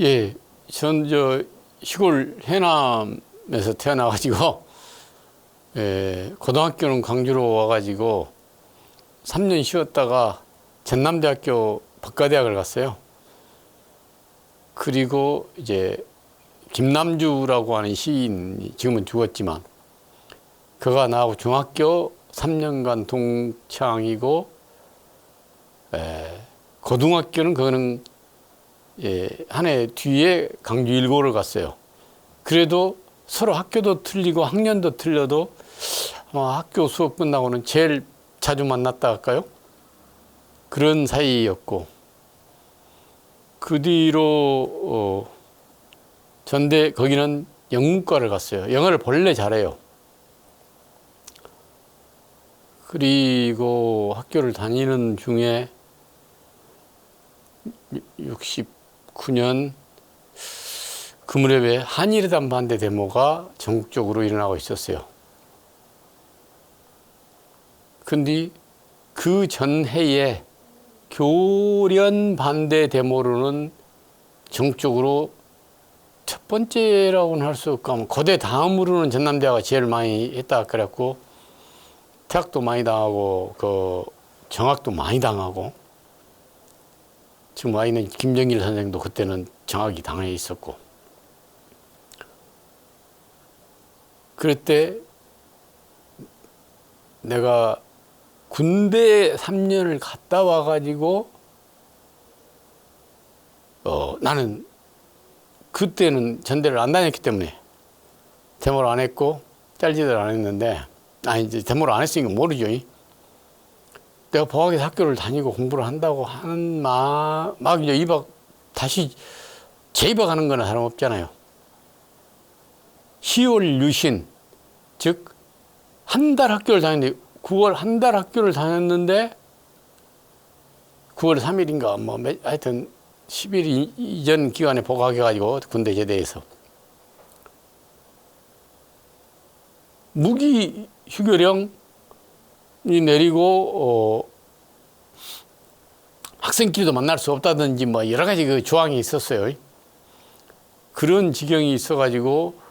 예, 전 시골 해남에서 태어나가지고, 고등학교는 광주로 와가지고 3년 쉬었다가 전남대학교 법과대학을 갔어요. 그리고 이제 김남주라고 하는 시인이 지금은 죽었지만, 그가 나하고 중학교 3년간 동창이고, 고등학교는 그거는 한 해 뒤에 강주 일고를 갔어요. 그래도 서로 학교도 틀리고 학년도 틀려도 학교 수업 끝나고는 제일 자주 만났다 할까요? 그런 사이였고, 그 뒤로 전대 거기는 영문과를 갔어요. 영어를 본래 잘해요. 그리고 학교를 다니는 중에 69년 그 무렵에 한일회담 반대 데모가 전국적으로 일어나고 있었어요. 근데 그 전해에 교련 반대 데모로는 전국적으로 첫 번째라고는 할 수 없고, 고대 다음으로는 전남대가 제일 많이 했다 그랬고, 퇴학도 많이 당하고, 정학도 많이 당하고, 지금 와 있는 김정일 선생도 그때는 정학이 당해 있었고, 그럴 때 내가 군대 3년을 갔다 와가지고, 나는 그때는 전대를 안 다녔기 때문에 데모를 안 했고, 짤지들 안 했는데, 이제 데모를 안 했으니까 모르죠. 내가 보학에서 학교를 다니고 공부를 한다고 하는 막 이제 다시 재입학하는 거나 다름없잖아요. 10월 유신, 즉 한 달 학교를 다녔는데 9월 한 달 학교를 다녔는데 9월 3일인가 하여튼 10일 이전 기간에 복학해가지고 군대 제대해서 무기 휴교령이 내리고 학생끼리도 만날 수 없다든지 여러 가지 그 조항이 있었어요. 그런 지경이 있어가지고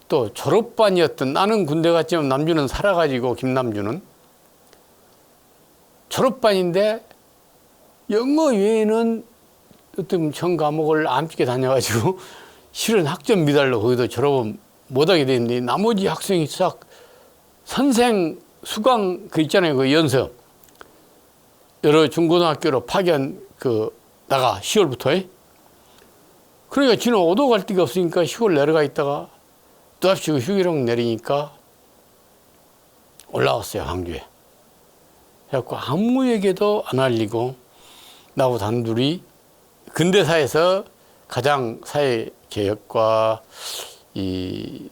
또 졸업반이었던, 나는 군대 갔지만 남주는 살아가지고, 김남주는 졸업반인데 영어 외에는 어떤 전 과목을 암찍게 다녀가지고 실은 학점 미달로 거기도 졸업은 못하게 됐는데, 나머지 학생이 싹 선생 수강 그 있잖아요, 그 연서 여러 중고등학교로 파견 나가 10월부터. 그러니까 지는 오도 갈 데가 없으니까 시골 내려가 있다가 또다시 휴교령 내리니까 올라왔어요, 광주에. 그래갖고 아무에게도 안 알리고 나하고 단둘이 근대사에서 가장 사회개혁과 이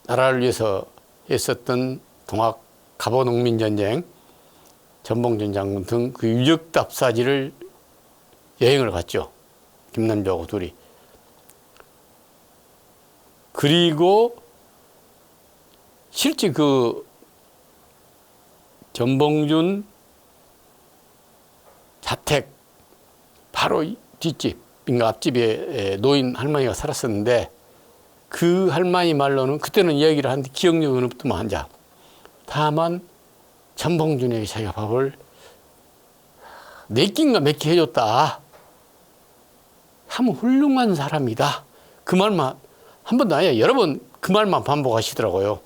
나라를 위해서 했었던 동학 갑오농민전쟁, 전봉준 장군 등 그 유적답사지를 여행을 갔죠. 김남주하고 둘이. 그리고 실제 그 전봉준 자택 바로 뒷집인가 앞집에 노인 할머니가 살았었는데, 그 할머니 말로는 그때는 이야기를 하는데 기억력은 없더만 한자. 다만 전봉준에게 자기가 밥을 4끼인가 몇 끼 해줬다. 참 훌륭한 사람이다. 그 말만 한 번도 아니야, 여러 번 그 말만 반복하시더라고요.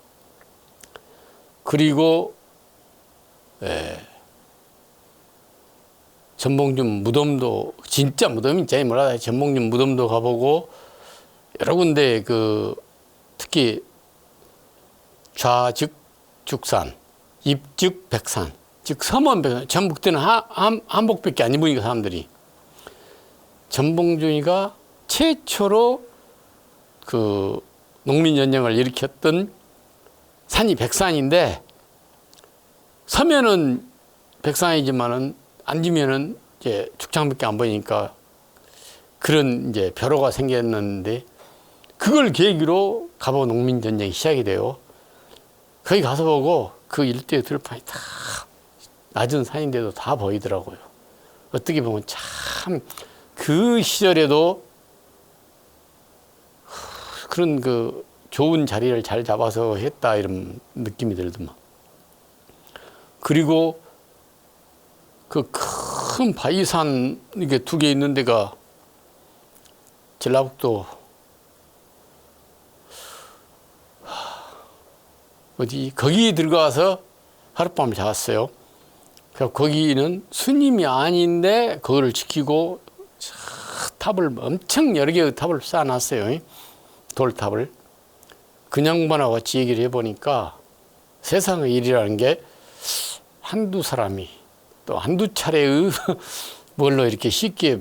그리고 전봉준 무덤도, 진짜 무덤인지 몰라요. 전봉준 무덤도 가보고 여러 군데 특히 좌즉 죽산, 입즉 백산, 즉 섬원 백산, 전부 그때는 한복밖에 안 입으니까 사람들이. 전봉준이가 최초로 농민전쟁을 일으켰던 산이 백산인데, 서면은 백산이지만은 앉으면은 이제 죽창밖에 안 보이니까 그런 이제 벼로가 생겼는데, 그걸 계기로 갑오 농민전쟁이 시작이 돼요. 거기 가서 보고 그 일대 들판이 다 낮은 산인데도 다 보이더라고요. 어떻게 보면 참 그 시절에도 그런 그 좋은 자리를 잘 잡아서 했다 이런 느낌이 들더만. 그리고 그 큰 바위산 이게 두 개 있는 데가 전라북도 어디 거기 들어가서 하룻밤을 자왔어요. 그래서 거기는 스님이 아닌데 그거를 지키고 탑을 엄청 여러 개의 탑을 쌓아놨어요. 돌탑을. 그 양반하고 같이 얘기를 해보니까 세상의 일이라는 게 한두 사람이 또 한두 차례의 뭘로 이렇게 쉽게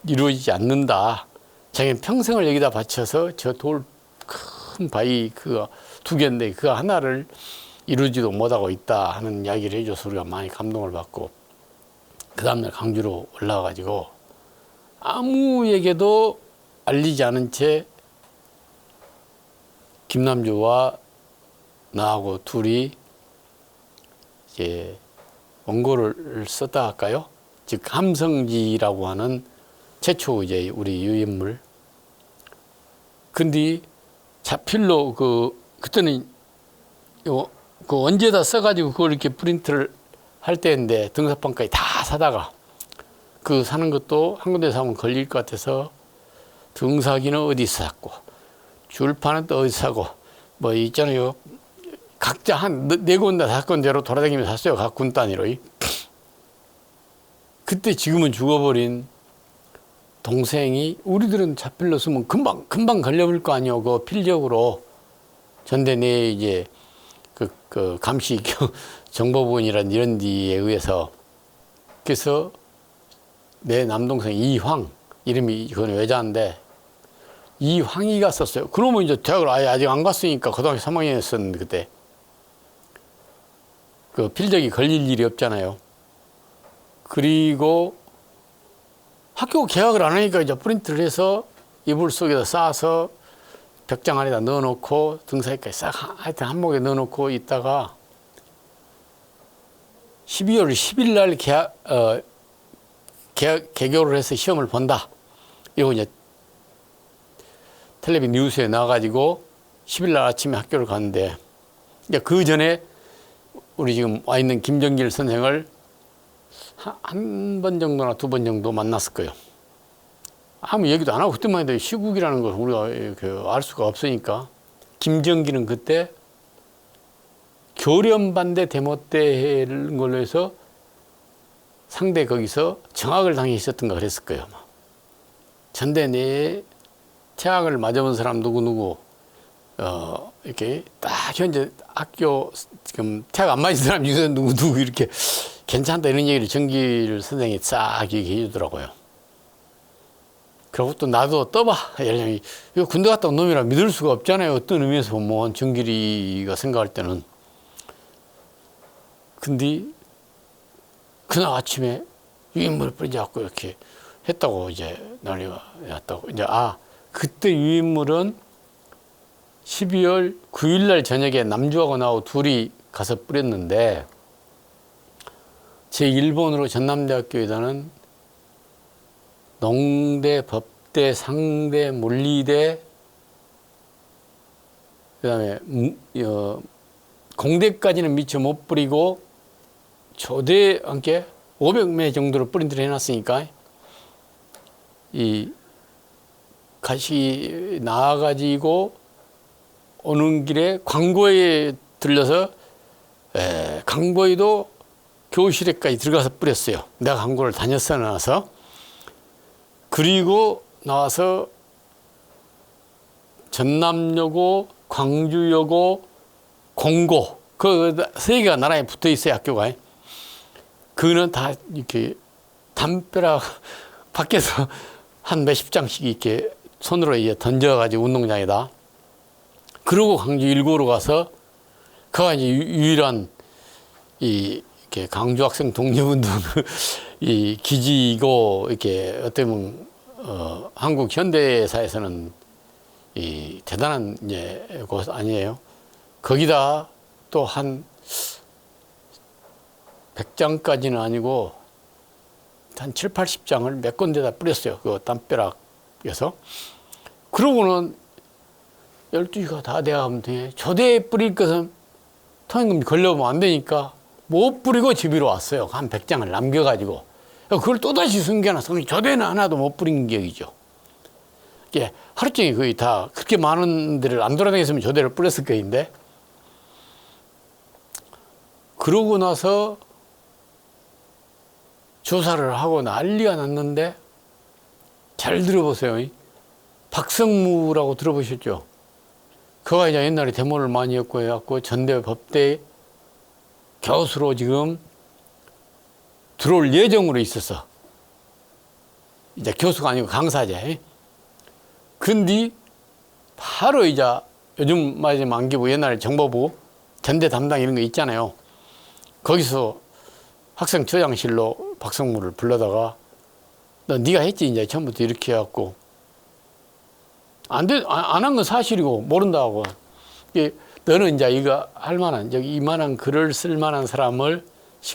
이루어지지 않는다. 자기는 평생을 여기다 바쳐서 저 돌 큰 바위 그 두 개인데 그 하나를 이루지도 못하고 있다 하는 이야기를 해줘서 우리가 많이 감동을 받고 그 다음날 강주로 올라가가지고 아무에게도 알리지 않은 채 김남주와 나하고 둘이 이제 원고를 썼다 할까요? 즉 함성지라고 하는 최초 이제 우리 유인물. 근데 자필로 그때는 그 원지에다 써가지고 그걸 이렇게 프린트를 할 때인데 등사판까지 다 사다가 그 사는 것도 한 군데 사면 걸릴 것 같아서 등사기는 어디서 샀고 줄판은 또 어디서 사고 뭐 있잖아요. 각자 한 네 군데 다섯 군데로 돌아다니면서 샀어요. 각 군 단위로. 그때 지금은 죽어버린 동생이 우리들은 자필로 쓰면 금방 걸려볼 거 아니에요. 그 필적으로 전대 내 이제 그 감시 정보부원이란 이런 데에 의해서 그래서 내 남동생 이황 이름이 그건 외자인데 이황이가 썼어요. 그러면 이제 대학을 아직 안 갔으니까 고등학교 3학년이었었는데 그때 그 필적이 걸릴 일이 없잖아요. 그리고 학교 개학을 안 하니까 이제 프린트를 해서 이불 속에다 싸서 벽장 안에다 넣어놓고 등사기까지 싹 하여튼 한목에 넣어놓고 있다가 12월 10일 날 개교를 해서 시험을 본다. 이거 이제 텔레비 뉴스에 나와가지고 10일 날 아침에 학교를 갔는데 이제 그 전에 우리 지금 와 있는 김정길 선생을 한 번 정도나 두 번 정도 만났을 거예요. 아무 얘기도 안 하고 그때만 해도 시국이라는 걸 우리가 알 수가 없으니까 김정길은 그때 교련반대 데모 때 하는 걸로 해서 상대 거기서 정학을 당해 있었던가 그랬을 거예요. 전대 내에 태학을 맞아본 사람 누구 이렇게 딱 현재 학교 지금 태학 안 맞은 사람 중에서 누구 이렇게 괜찮다 이런 얘기를 정길 선생이 싹 얘기해 주더라고요. 그리고 또 나도 떠봐. 이거 군대 갔다 온 놈이라 믿을 수가 없잖아요. 어떤 의미에서 보면 정길이가 생각할 때는. 근데 그날 아침에 유인물을 뿌리자고 이렇게 했다고 이제 난리가 났다고. 이제 그때 유인물은 12월 9일 날 저녁에 남주하고 나하고 둘이 가서 뿌렸는데 제 일본으로 전남대학교에다는 농대, 법대, 상대, 물리대, 그 다음에 공대까지는 미처 못 뿌리고 조대 함께 500매 정도로 프린트를 해놨으니까 이 같이 나와가지고 오는 길에 광고에 들려서 강보에도 교실에까지 들어가서 뿌렸어요. 내가 광고를 다녔어 나와서. 그리고 나와서 전남여고, 광주여고, 공고 그 세 개가 나란히 붙어 있어요 학교가. 그거는 다 이렇게 담벼락 밖에서 한 몇십 장씩 이렇게 손으로 이제 던져가지고 운동장에다. 그러고 광주 1고로 가서 그가 이제 유일한 이렇게 강주 학생 독립운동 이 기지이고 이렇게 어떻게 보면 한국 현대사에서는 이 대단한 이제 곳 아니에요. 거기다 또 한 100장까지는 아니고 한 7, 80장을 몇 군데다 뿌렸어요. 그 담벼락에서. 그러고는 12시가 다 돼가면 돼. 조대에 뿌릴 것은 통행금지 걸려오면 안 되니까 못 뿌리고 집으로 왔어요. 한 100장을 남겨가지고. 그걸 또다시 숨겨놔서 조대는 하나도 못 뿌린 기억이죠. 이게 하루 종일 거의 다 그렇게 많은 데를 안 돌아다녔으면 조대를 뿌렸을 거인데, 그러고 나서 조사를 하고 난리가 났는데, 잘 들어보세요. 박성무라고 들어보셨죠? 그가 이제 옛날에 데모를 많이 했고 해갖고 전대 법대 교수로 지금 들어올 예정으로 있었어. 이제 교수가 아니고 강사제. 근데 바로 이제 요즘 말이 만기부 옛날에 정보부 전대 담당 이런 거 있잖아요. 거기서 학생 처장실로 박성무를 불러다가 너 네가 했지 이제 처음부터 이렇게 해갖고 안 한 건 사실이고 모른다고. 너는 이제 이거 할 만한 저기 이만한 글을 쓸 만한 사람을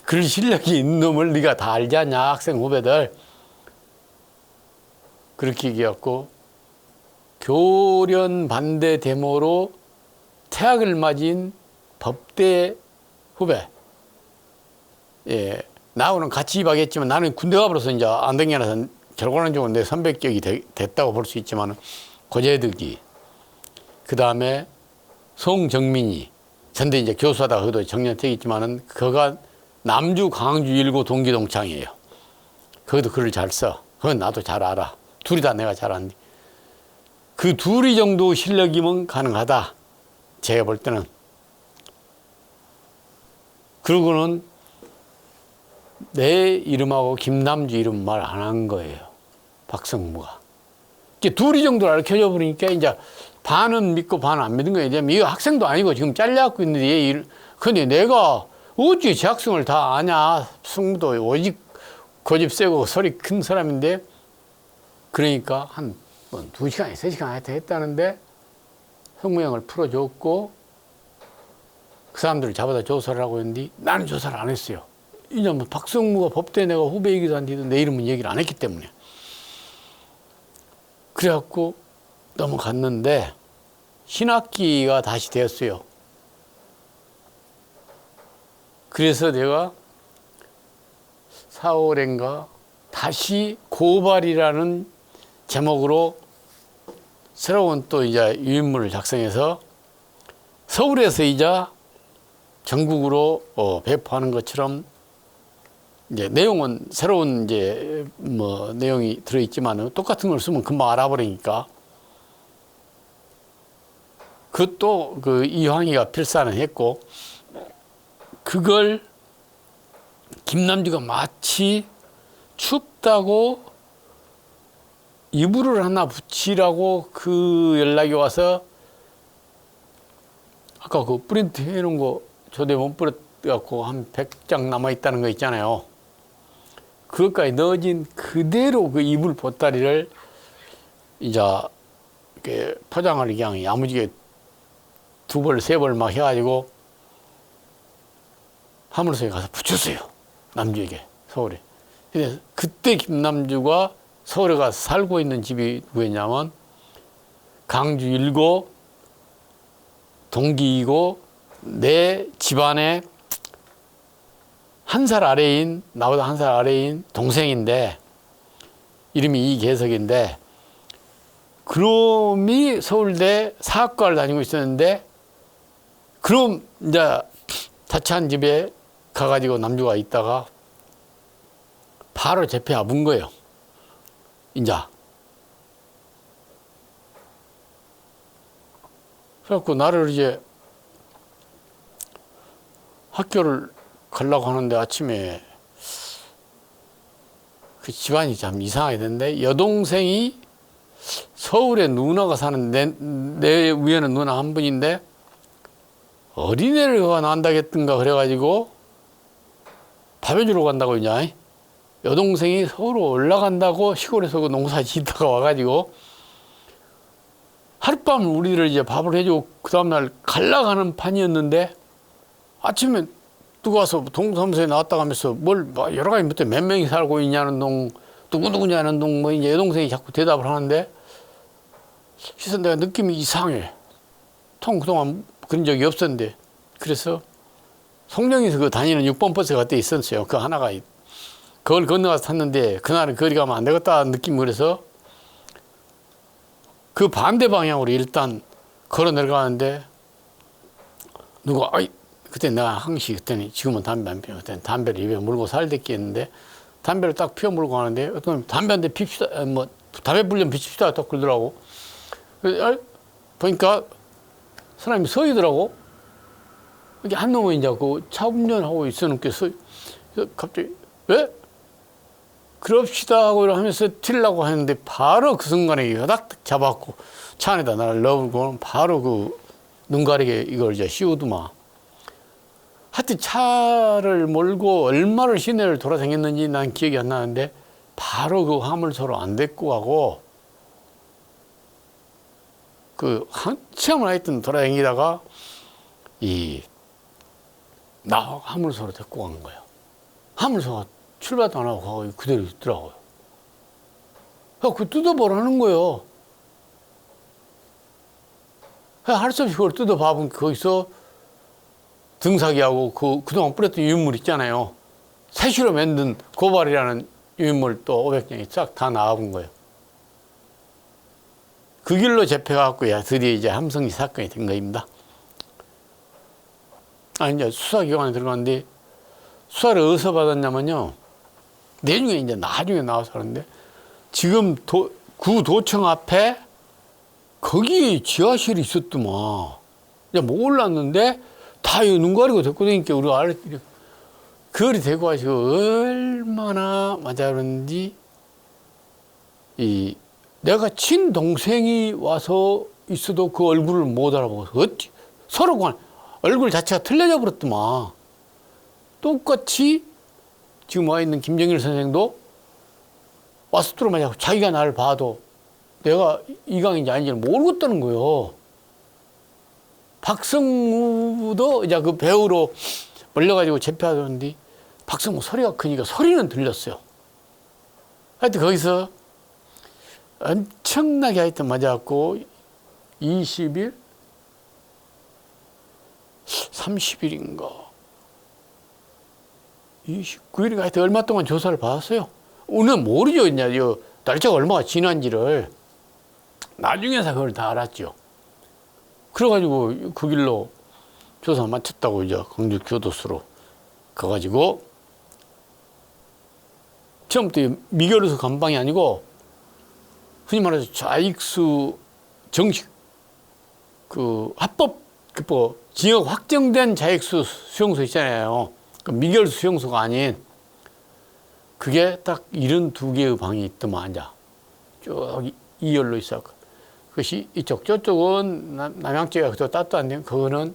글 실력이 있는 놈을 네가 다 알지 않냐 학생 후배들. 그렇게 얘기해갖고 교련 반대 데모로 퇴학을 맞은 법대 후배. 예, 나하고는 같이 입학했지만 나는 군대 가버려서 이제 안 댕겨놔서 결과론적으로 내 선배격이 됐다고 볼 수 있지만 고재득이, 그 다음에 송정민이, 전대 이제 교수하다가 그도 정년퇴직했지만은 그가 남주 광주 일고 동기 동창이에요. 거기도 글을 잘 써. 그건 나도 잘 알아. 둘이 다 내가 잘 아는데. 그 둘이 정도 실력이면 가능하다. 제가 볼 때는. 그러고는 내 이름하고 김남주 이름 말 안 한 거예요. 박성무가. 이게 둘이 정도를 알려줘 버리니까 이제 반은 믿고 반은 안 믿는 거예요. 이제 이거 학생도 아니고 지금 잘려갖고 있는데 얘 이름. 근데 내가 어찌 제 학생을 다 아냐. 성무도 오직 고집 세고 소리 큰 사람인데, 그러니까 한 2시간, 3시간 하여튼 했다는데 성무 형을 풀어줬고 그 사람들을 잡아다 조사를 하고 있는데 나는 조사를 안 했어요. 이제 뭐 박성무가 법대 내가 후배이기도 한데도 내 이름은 얘기를 안 했기 때문에. 그래갖고 넘어갔는데 신학기가 다시 되었어요. 그래서 내가 4월인가 다시 고발이라는 제목으로 새로운 또 이제 유인물을 작성해서 서울에서 이제 전국으로 배포하는 것처럼 이제 내용은 새로운 이제 뭐 내용이 들어있지만 똑같은 걸 쓰면 금방 알아버리니까 그것도 그 이황희가 필사는 했고, 그걸 김남주가 마치 춥다고 이불을 하나 붙이라고 그 연락이 와서 아까 그 프린트 해놓은 거 조대 못 뿌렸갖고 한 100장 남아있다는 거 있잖아요. 그것까지 넣어진 그대로 그 이불 보따리를 이제 이렇게 포장을 그냥 야무지게 2벌, 3벌 막 해가지고 하물쇠에 가서 붙였어요. 남주에게, 서울에. 근데 그때 김남주가 서울에 가서 살고 있는 집이 누구였냐면 강주 1고 동기이고 내 집안에 한 살 아래인, 나보다 한 살 아래인 동생인데 이름이 이계석인데, 그놈이 서울대 사학과를 다니고 있었는데, 그럼 이제 자취한 집에 가가지고 남주가 있다가 바로 재패 아픈 거예요. 이제. 그래갖고 나를 이제 학교를 가려고 하는데 아침에 그 집안이 참 이상하게 됐는데, 여동생이 서울에 누나가 사는 내 위에는 누나 한 분인데 어린애를 난다겠던가 그래가지고 밥해주러 간다고 이제 여동생이 서울로 올라간다고 시골에서 그 농사 짓다가 와가지고 하룻밤 우리를 이제 밥을 해주고 그 다음날 갈라가는 판이었는데 아침에 누가 와서 동사무소에 나왔다 가면서 뭘 여러 가지 몇 명이 살고 있냐는 동, 누구냐는 동, 뭐 이제 여동생이 자꾸 대답을 하는데, 그래서 내가 느낌이 이상해. 그동안 그런 적이 없었는데. 그래서 송정에서 그 다니는 6번 버스가 그때 있었어요. 그 하나가. 그걸 건너가서 탔는데, 그날은 거리 가면 안 되겠다 느낌이 그래서 그 반대 방향으로 일단 걸어 내려가는데, 누가, 그때 내가 항시 그때는 지금은 담배 안 피워. 그때는 담배를 입에 물고 살댔기 했는데, 담배를 딱 피워 물고 가는데, 어떤 담배 한 대 핍시다, 담배 불면 비칩시다. 딱 그러더라고. 그래서 보니까 사람이 서 있더라고. 이게 한 놈은 이제 그 차 운전하고 있었는데 갑자기, 왜? 그럽시다 하고 하면서 튀려고 하는데 바로 그 순간에 여닥 잡았고 차 안에다 나를 넣고 바로 그 눈 가리게 이걸 이제 씌우더만. 하여튼 차를 몰고 얼마를 시내를 돌아다녔는지 난 기억이 안 나는데 바로 그 화물차로 안 데리고 가고 그 한참을 하여튼 돌아다니다가 나 화물차로 데리고 간 거예요. 화물차가 출발도 안 하고 가고 그대로 있더라고요. 그 뜯어보라는 거예요. 할 수 없이 그걸 뜯어봐보면 거기서 등사기하고 그동안 뿌렸던 유인물 있잖아요. 새시로 만든 고발이라는 유인물 또 500장이 싹 다 나와본 거예요. 그 길로 잡혀갖고 드디어 이제 함성리 사건이 된 겁니다. 이제 수사기관에 들어갔는데 수사를 어디서 받았냐면요. 내중에 이제 나중에 나와서 하는데 지금 구도청 앞에 거기 지하실이 있었더만. 이제 몰랐는데 다 눈 가리고 데리고 다니니까 우리가 알았더니 그걸 데리고 가지고 얼마나 맞아 그런지 내가 친동생이 와서 있어도 그 얼굴을 못 알아보고 어찌 서로 얼굴 자체가 틀려져 버렸더만. 똑같이 지금 와 있는 김정일 선생도 와서 들어마자 자기가 나를 봐도 내가 이강인지 아닌지를 모르겠다는 거예요. 박성우도 이제 그 배우로 몰려가지고 재패하던데 박성우 소리가 크니까 소리는 들렸어요. 하여튼 거기서 엄청나게 하여튼 맞아갖고 20일? 30일인가 29일인가 하여튼 얼마 동안 조사를 받았어요. 우리는 모르죠. 이제 날짜가 얼마가 지난지를. 나중에서 그걸 다 알았죠. 그래가지고 그 길로 조사 마쳤다고 이제 광주 교도소로 가가지고 처음부터 미결수 감방이 아니고 흔히 말해서 자익수 정식 합법 징역 확정된 자익수 수용소 있잖아요. 그 미결수 수용소가 아닌 그게 딱 72개의 방이 있더만 앉아. 쭉 2열로 있어. 그것이 저쪽은 남양 쪽에 더 따뜻한데 그거는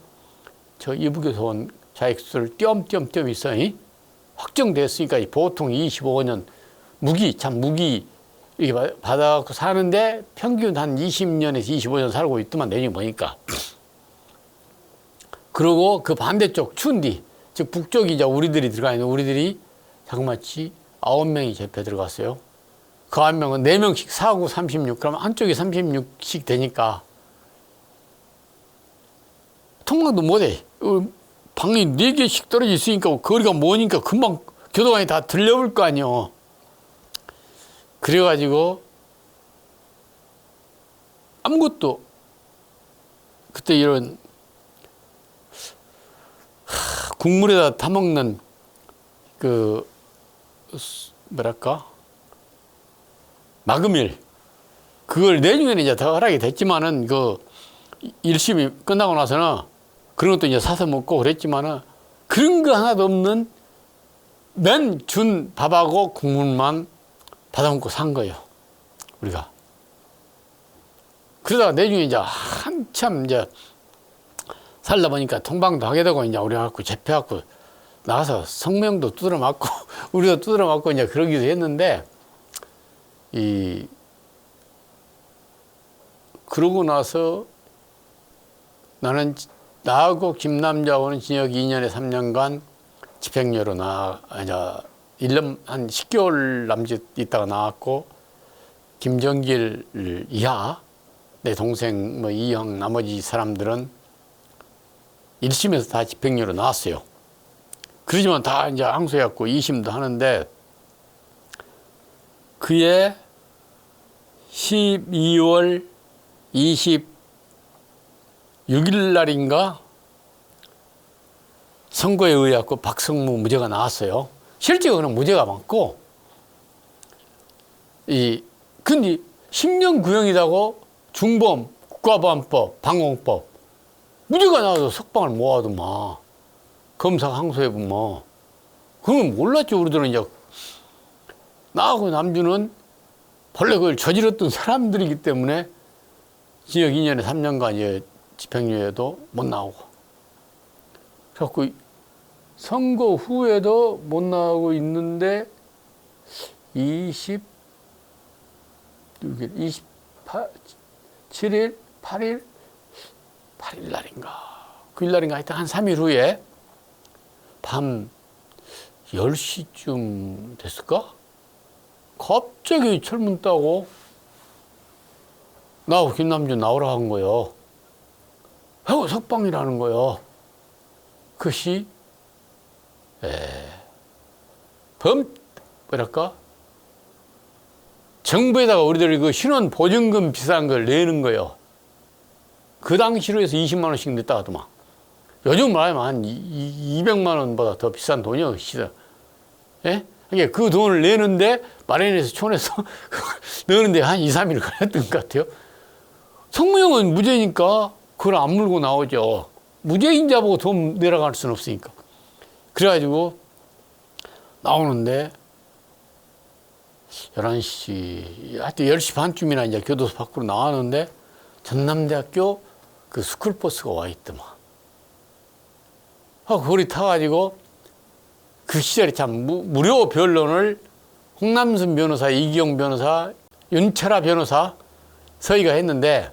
저 이북에서 온 자익수를 띄엄띄엄 있어. 확정됐으니까 보통 25년 무기 이렇게 받아갖고 사는데 평균 한 20년에서 25년 살고 있더만 내년 보니까. 그리고 그 반대쪽 춘디 즉 북쪽이 이제 우리들이 들어가 있는 우리들이 자그마치 9명이 잡혀 들어갔어요. 그 한 명은 4명씩 4, 9, 36 그러면 한쪽이 36씩 되니까 통학도 못해. 방이 4개씩 떨어져 있으니까 거리가 머니까 금방 교도관이 다 들려올 거 아니요. 그래가지고 아무것도 그때 이런 국물에다 타먹는 마금일 그걸 내중에는 이제 더 허락이 됐지만은 그 1심이 끝나고 나서는 그런 것도 이제 사서 먹고 그랬지만은 그런 거 하나도 없는 맨 준 밥하고 국물만 받아먹고 산 거예요. 우리가. 그러다가 내중에 이제 한참 이제 살다 보니까 통방도 하게 되고 이제 우리 갖고 잡혀갖고 나가서 성명도 두드려 맞고 우리도 두드려 맞고 이제 그러기도 했는데 그러고 나서 나는 나하고 김남자하고는 징역 2년에 3년간 집행유예로 이제 1년 한 10개월 남짓 있다가 나왔고, 김정길 이하 내 동생 뭐 이형 나머지 사람들은 1심에서 다 집행유예로 나왔어요. 그러지만 다 이제 항소해갖고 2심도 하는데, 그해 12월 26일 날인가 선거에 의해 갖고 박성무 무죄가 나왔어요. 실제로 그는 무죄가 많고, 근데 10년 구형이라고 중범, 국가보안법, 방공법 무죄가 나와도 석방을 못 하더만. 검사가 항소해보면. 그건 몰랐죠. 우리들은 이제 나하고 남주는 본래 그걸 저질렀던 사람들이기 때문에 징역 2년에 3년간 이제 집행유예도 못 나오고. 그래갖고 선거 후에도 못 나오고 있는데 27일, 8일 날인가. 그 일 날인가 하여튼 한 3일 후에 밤 10시쯤 됐을까? 갑자기 철문 따고 나하고 김남준 나오라 한 거예요. 하고 석방이라는 거예요. 그것이 뭐랄까? 정부에다가 우리들이 그 신원 보증금 비싼 걸 내는 거예요. 그 당시로 해서 20만 원씩 냈다 하더만. 요즘 말하면 한 200만 원보다 더 비싼 돈이요, 시대. 예? 그러니까 그 돈을 내는데 마련해서 촌에서 넣는데 한 2, 3일 걸렸던 것 같아요. 성무형은 무죄니까 그걸 안 물고 나오죠. 무죄인자 보고 돈 내려갈 수는 없으니까. 그래가지고 나오는데 11시, 하여튼 10시 반쯤이나 이제 교도소 밖으로 나왔는데 전남대학교 그 스쿨버스가 와 있더만. 그걸 타가지고 그 시절에 참 무료 변론을 홍남순 변호사, 이기영 변호사, 윤철아 변호사 서희가 했는데,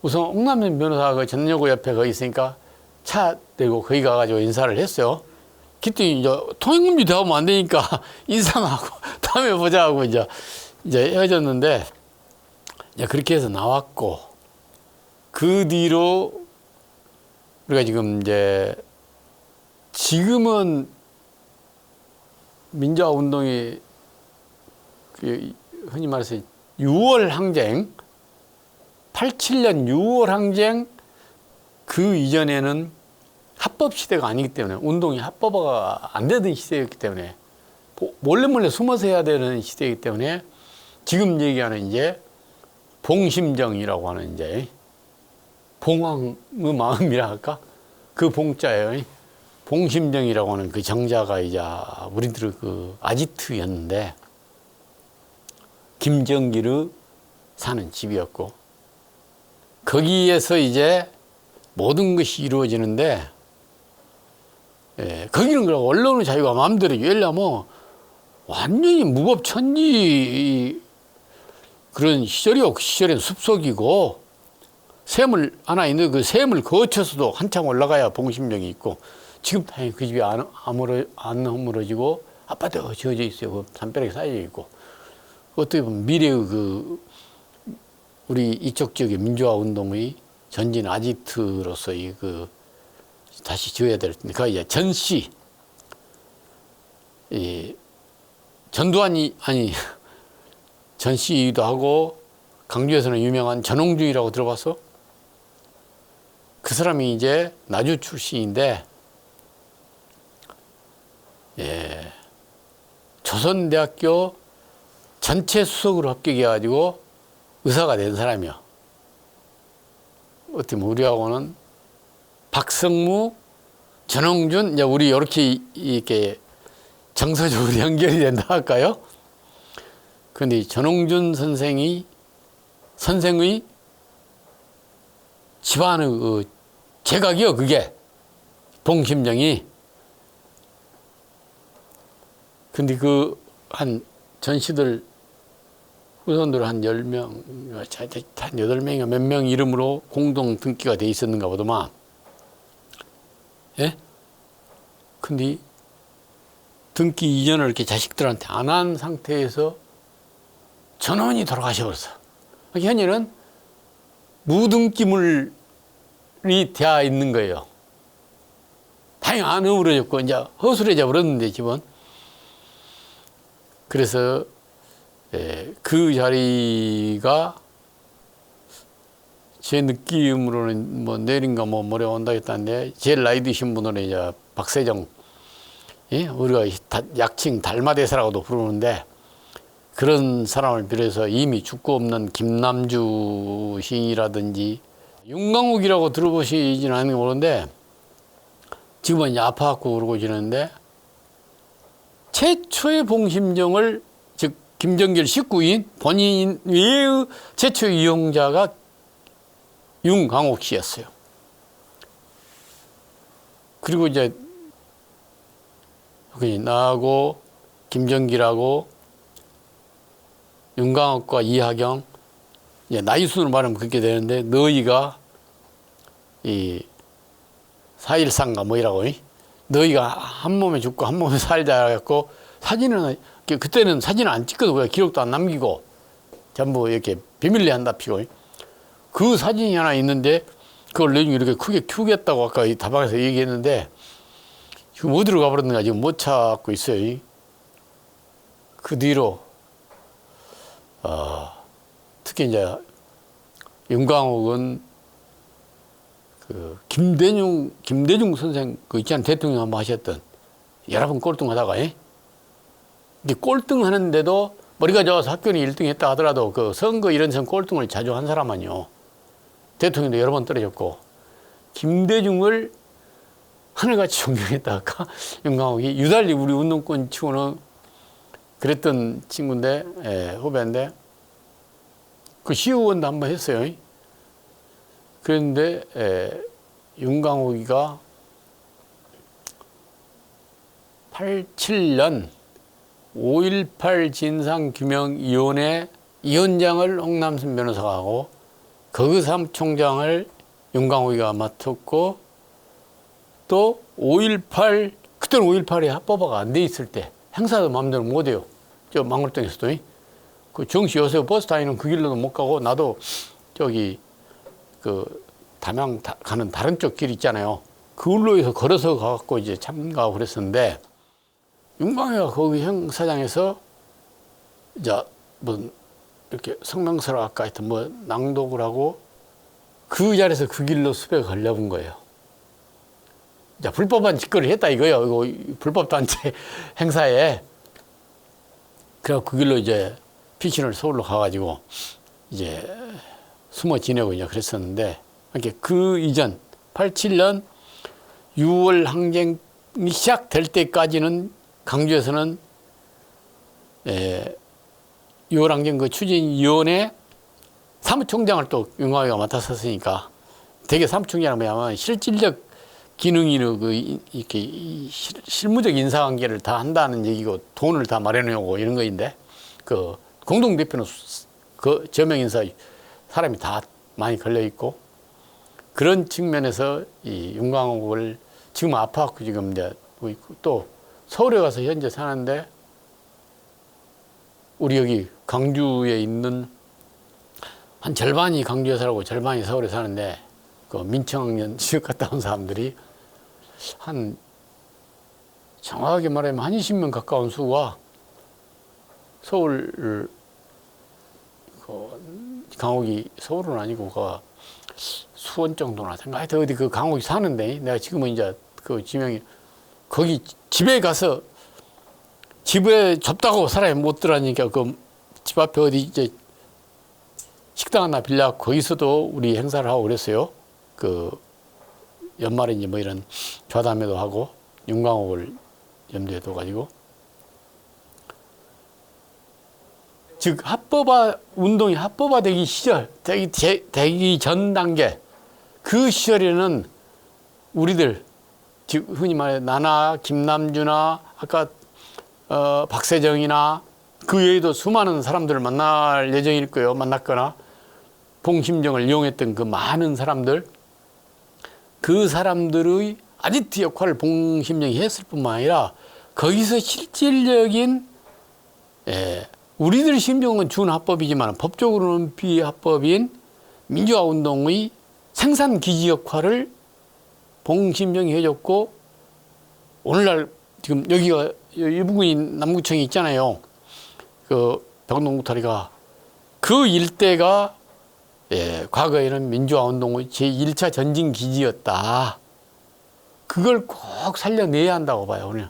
우선 홍남순 변호사가 그 전여고 옆에 거기 있으니까 차 대고 거기 가가지고 인사를 했어요. 그때 이제 통행금지 대하면 안 되니까 인사하고 다음에 보자 하고 이제 헤어졌는데, 이제 그렇게 해서 나왔고, 그 뒤로 우리가 지금은 민주화 운동이 흔히 말해서 6월 항쟁, 87년 6월 항쟁 그 이전에는 합법 시대가 아니기 때문에, 운동이 합법화가 안 되던 시대였기 때문에, 몰래 숨어서 해야 되는 시대이기 때문에, 지금 얘기하는 이제 봉심정이라고 하는 이제 봉황의 마음이라 할까? 그 봉자예요. 봉심정이라고 하는 그 정자가 이제 우리들 그 아지트였는데, 김정길의 사는 집이었고, 거기에서 이제 모든 것이 이루어지는데, 거기는 그럼 언론의 자유가 마음대로 열려면 완전히 무법천지 그런 시절이요. 그 시절엔 숲속이고, 샘을 하나 있는데 그 샘을 거쳐서도 한참 올라가야 봉심정이 있고, 지금 다행히 그 집이 안 허물어지고 아파트가 지어져 있어요. 그 담벼락에 쌓여 있고. 어떻게 보면 미래의 우리 이쪽 지역의 민주화 운동의 전진 아지트로서의 다시 지어야 될 텐데, 그 이제 전시, 전두환이, 전시도 하고, 강주에서는 유명한 전홍준이라고 들어봤어? 그 사람이 이제 나주 출신인데, 조선대학교 전체 수석으로 합격해가지고 의사가 된 사람이야. 어떻게 보면 우리하고는 박성무, 전홍준, 이제 우리 이렇게 정서적으로 연결이 된다 할까요? 그런데 전홍준 선생의 집안의 제각이요, 그게. 봉심정이. 근데 한 전시들, 후손들 한 10명, 한 8명이 몇 명 이름으로 공동 등기가 돼 있었는가 보더만. 예? 근데 등기 이전을 이렇게 자식들한테 안 한 상태에서 전원이 돌아가셔버렸어. 현이는 무등기물이 되어 있는 거예요. 다행히 안 허물어졌고 이제 허술해져 버렸는데 집은. 그래서 그 자리가 제 느낌으로는 뭐 내린가 뭐 모레 온다 했다는데 제일 나이 드신 분은 이제 박세정, 예? 우리가 약칭 달마대사라고도 부르는데 그런 사람을 비롯해서 이미 죽고 없는 김남주 시인이라든지 윤강욱이라고 들어보시지는 않는 거 모르는데 지금은 이제 아파갖고 그러고 지내는데 최초의 봉심정을 즉 김정길 식구인 본인 외의 최초 이용자가 윤강욱 씨였어요. 그리고 이제 나하고 김정길하고 윤강욱과 이하경 이제 나이 순으로 말하면 그렇게 되는데 너희가 이 4.13가 뭐이라고 너희가 한 몸에 죽고 한 몸에 살자 해갖고 사진은 그때는 사진을 안 찍거든. 기록도 안 남기고 전부 이렇게 비밀리 한답시고 그 사진이 하나 있는데 그걸 나중에 이렇게 크게 키우겠다고 아까 이 다방에서 얘기했는데 지금 어디로 가버렸는가 지금 못 찾고 있어요. 그 뒤로 특히 이제 윤강욱은 그 김대중 선생 그 있잖아요. 대통령 한번 하셨던 여러 번 꼴등하다가 이제 꼴등하는데도 머리가 좋아서 학교는 1등 했다 하더라도 그 선거 이런 선 꼴등을 자주 한 사람 아니요. 대통령도 여러 번 떨어졌고 김대중을 하늘같이 존경했다 할까? 윤강욱이 유달리 우리 운동권 치고는 그랬던 친구인데 후배인데 그 시의원도 한번 했어요. 그런데 윤강욱이가 87년 5.18 진상규명위원회 위원장을 홍남순 변호사가 하고 그 사무총장을 윤강욱이가 맡았고 또 5.18 그때는 5.18이 합법화가 안 돼 있을 때 행사도 마음대로 못 해요. 저 망골동에서도 그 정시 요새 버스 다니는 그 길로도 못 가고 나도 저기 그 담양 가는 다른 쪽 길 있잖아요. 그걸로 해서 걸어서 가갖고 이제 참가하고 그랬었는데 윤강욱이가 거기 행사장에서 이제 뭐 이렇게 성명서를 아까 하여튼 뭐 낭독을 하고 그 자리에서 그 길로 숲에 걸려본 거예요. 이제 불법한 짓거리를 했다 이거예요. 이거 불법단체 행사에. 그래서 그 길로 이제 피신을 서울로 가가지고 이제 숨어 지내고 이제 그랬었는데 그 이전 87년 6월 항쟁이 시작될 때까지는 강주에서는 6월 항쟁 그 추진위원회 사무총장을 또 윤강욱이가 맡았었으니까 되게 사무총장은 뭐냐면 실질적 기능이로 그 이렇게 실무적 인사관계를 다 한다는 얘기고 돈을 다 마련해오고 이런 거인데 그 공동대표는 그 저명 인사 사람이 다 많이 걸려 있고 그런 측면에서 이 윤강욱을 지금 아파갖고 지금 이제 또 서울에 가서 현재 사는데 우리 여기 강주에 있는 한 절반이 강주에 살고 절반이 서울에 사는데 그 민청학년 지역 갔다 온 사람들이 한 정확하게 말하면 한 20명 가까운 수가 서울 강욱이 서울은 아니고 그 수원 정도나 생각. 하여튼 어디 그 강욱이 사는데 내가 지금은 이제 그 지명이 거기 집에 가서 집에 좁다고 사람이 못 들어가니까 그 집 앞에 어디 이제 식당 하나 빌려 거기서도 우리 행사를 하고 그랬어요. 그 연말에 이제 뭐 이런 좌담회도 하고 윤강욱을 염두에 둬가지고 즉 합법화 운동이 합법화되기 시절 되기 전 단계 그 시절에는 우리들 즉 흔히 말해 나나 김남주나 아까 박세정이나 그 외에도 수많은 사람들을 만날 예정일 거예요. 만났거나 봉심정을 이용했던 그 많은 사람들 그 사람들의 아지트 역할을 봉심령이 했을 뿐만 아니라 거기서 실질적인 우리들 심정은 준합법이지만 법적으로는 비합법인 민주화운동의 생산기지 역할을 봉심령이 해줬고, 오늘날 지금 여기가 이 부근이 남구청이 있잖아요. 그 병동구타리가 그 일대가 과거에는 민주화운동의 제1차 전진기지였다. 그걸 꼭 살려내야 한다고 봐요. 그냥